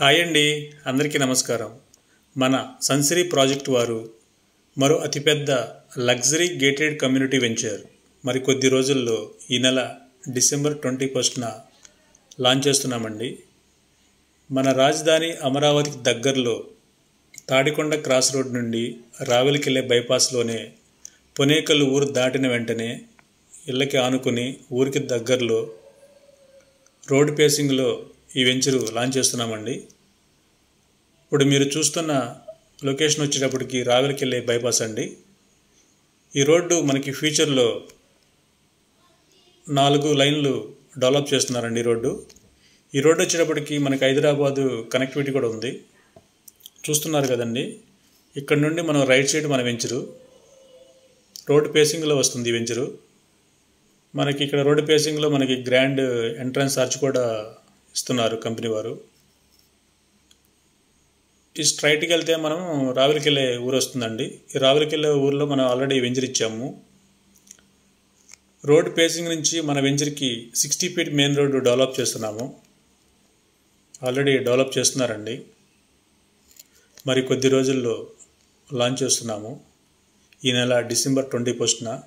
Hi అండి, అందరికీ నమస్కారం. మన సన్సిరీ ప్రాజెక్ట్ వారు మరో అతిపెద్ద లగ్జరీ గేటెడ్ కమ్యూనిటీ వెంచర్ మరి కొద్ది రోజుల్లో ఈ నెల డిసెంబర్ 21న లాంచ్ చేస్తున్నామండి. మన రాజధాని అమరావతికి దగ్గరలో తాడికొండ క్రాస్ రోడ్ నుండి రావెలకెళ్ళే బైపాస్లోనే పొనేకల్ ఊరు దాటిన వెంటనే ఇళ్ళకి ఆనుకుని ఊరికి దగ్గరలో రోడ్ పేసింగ్లో ఈ వెంచరు లాంచ్ చేస్తున్నామండి. ఇప్పుడు మీరు చూస్తున్న లొకేషన్ వచ్చేటప్పటికి రావెలకెళ్ళే బైపాస్ అండి. ఈ రోడ్డు మనకి ఫ్యూచర్లో 4 లైన్లు డెవలప్ చేస్తున్నారండి. ఈ రోడ్డు వచ్చేటప్పటికి మనకి హైదరాబాదు కనెక్టివిటీ కూడా ఉంది. చూస్తున్నారు కదండి, ఇక్కడ నుండి మనం రైట్ సైడ్ మన వెంచరు రోడ్ పేసింగ్లో వస్తుంది. ఈ వెంచరు మనకి ఇక్కడ రోడ్ పేసింగ్లో మనకి గ్రాండ్ ఎంట్రన్స్ ఆర్చ్ కూడా ఇస్తున్నారు కంపెనీ వారు. ఈ స్ట్రైట్కి వెళ్తే మనం రావెలకెళ్ళే ఊరు వస్తుందండి. ఈ రావెలకెళ్ళే ఊరిలో మనం ఆల్రెడీ వెంచర్ ఇచ్చాము. రోడ్ పేసింగ్ నుంచి మన వెంచర్కి 60 ఫీట్ మెయిన్ రోడ్డు డెవలప్ చేస్తున్నాము. ఆల్రెడీ డెవలప్ చేస్తున్నారండి. మరి కొద్ది రోజుల్లో లాంచ్ చేస్తున్నాము. ఈ నెల డిసెంబర్ 21న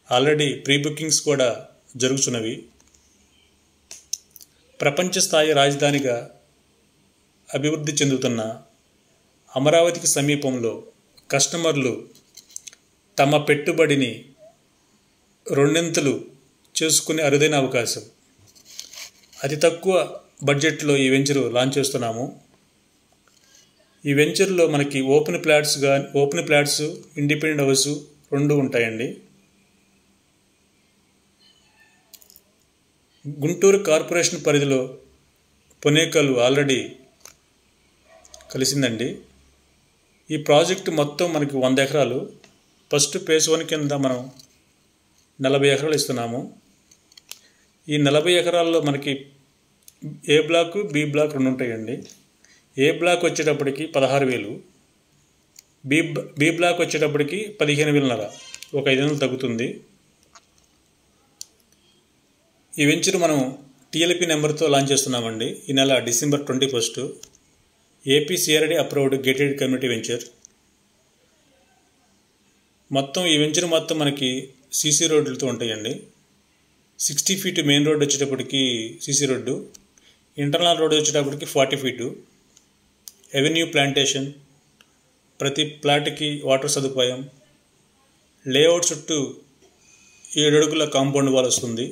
ఆల్రెడీ ప్రీ బుకింగ్స్ కూడా జరుగుతున్నవి. ప్రపంచ స్థాయి రాజధానిగా అభివృద్ధి చెందుతున్న అమరావతికి సమీపంలో కస్టమర్లు తమ పెట్టుబడిని రెండింతలు చేసుకునే అరుదైన అవకాశం. అతి తక్కువ బడ్జెట్లో ఈ వెంచరు లాంచ్ చేస్తున్నాము. ఈ వెంచర్లో మనకి ఓపెన్ ప్లాట్స్ ఇండిపెండెంట్ హౌస్ 2 ఉంటాయండి. గుంటూరు కార్పొరేషన్ పరిధిలో పొనేకల్ ఆల్రెడీ కలిసిందండి. ఈ ప్రాజెక్టు మొత్తం మనకి 100 ఎకరాలు. ఫస్ట్ ఫేజ్ 1 కింద మనం 40 ఎకరాలు ఇస్తున్నాము. ఈ 40 ఎకరాల్లో మనకి ఏ బ్లాక్, బి బ్లాక్ 2 ఉంటాయండి. ఏ బ్లాక్ వచ్చేటప్పటికి 16,000, బి బ్లాక్ వచ్చేటప్పటికి 15,500, ఒక 500 తగ్గుతుంది. ఈ వెంచర్ మనం టీఎల్పీ నెంబర్తో లాంచ్ చేస్తున్నామండి. ఈ నెల December 21 AP CRD approved gated community venture. మొత్తం ఈ వెంచర్ మొత్తం మనకి సీసీ రోడ్లతో ఉంటాయండి. 60 ఫీట్ మెయిన్ రోడ్ వచ్చేటప్పటికి సీసీ రోడ్డు, ఇంటర్నల్ రోడ్ వచ్చేటప్పటికి 40 ఫీటు, ఎవెన్యూ ప్లాంటేషన్, ప్రతి ప్లాట్కి వాటర్ సదుపాయం, లేఅవుట్ చుట్టూ 7 అడుగుల కాంపౌండ్ వాల్ వస్తుంది.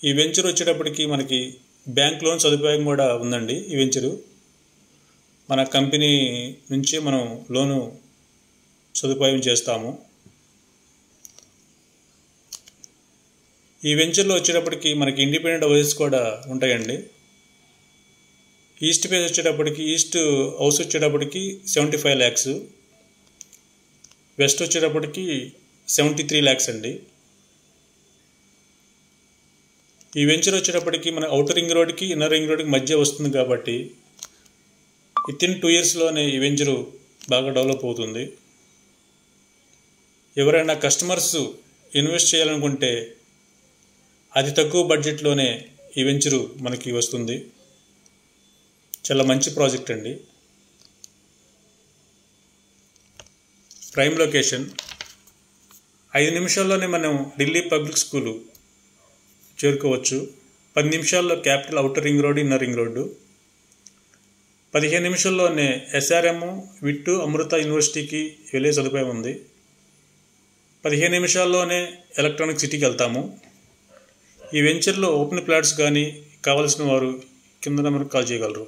ఈ వెంచర్ వచ్చేటప్పటికి మనకి బ్యాంక్ లోన్ సదుపాయం కూడా ఉందండి. ఈ వెంచరు మన కంపెనీ నుంచి మనం లోను సదుపాయం చేస్తాము. ఈ వెంచర్లో వచ్చేటప్పటికి మనకి ఇండిపెండెంట్ హౌసెస్ కూడా ఉంటాయండి. ఈస్ట్ ఫేజ్ వచ్చేటప్పటికి ఈస్ట్ హౌస్ వచ్చేటప్పటికి 75 lakhs, వెస్ట్ వచ్చేటప్పటికి 73 lakhs అండి. ఈ వెంచర్ వచ్చేటప్పటికి మన అవుటర్ రింగ్ రోడ్కి ఇన్నర్ రింగ్ రోడ్కి మధ్య వస్తుంది కాబట్టి వితిన్ 2 yearsలోనే ఈ వెంచరు బాగా డెవలప్ అవుతుంది. ఎవరైనా కస్టమర్స్ ఇన్వెస్ట్ చేయాలనుకుంటే అతి తక్కువ బడ్జెట్లోనే ఈ వెంచరు మనకి వస్తుంది. చాలా మంచి ప్రాజెక్ట్ అండి. Prime location. 5 నిమిషాల్లోనే మనం ఢిల్లీ పబ్లిక్ స్కూలు చేరుకోవచ్చు. 10 నిమిషాల్లో capital outer ring road, inner ring road. 15 నిమిషాల్లోనే ఎస్ఆర్ఎం, విట్టు, అమృత యూనివర్సిటీకి వెళ్ళే సదుపాయం ఉంది. 15 నిమిషాల్లోనే ఎలక్ట్రానిక్ సిటీకి వెళ్తాము. ఈ వెంచర్లో ఓపెన్ ప్లాట్స్ కానీ కావాల్సిన వారు కింద నెంబర్కి కాల్ చేయగలరు.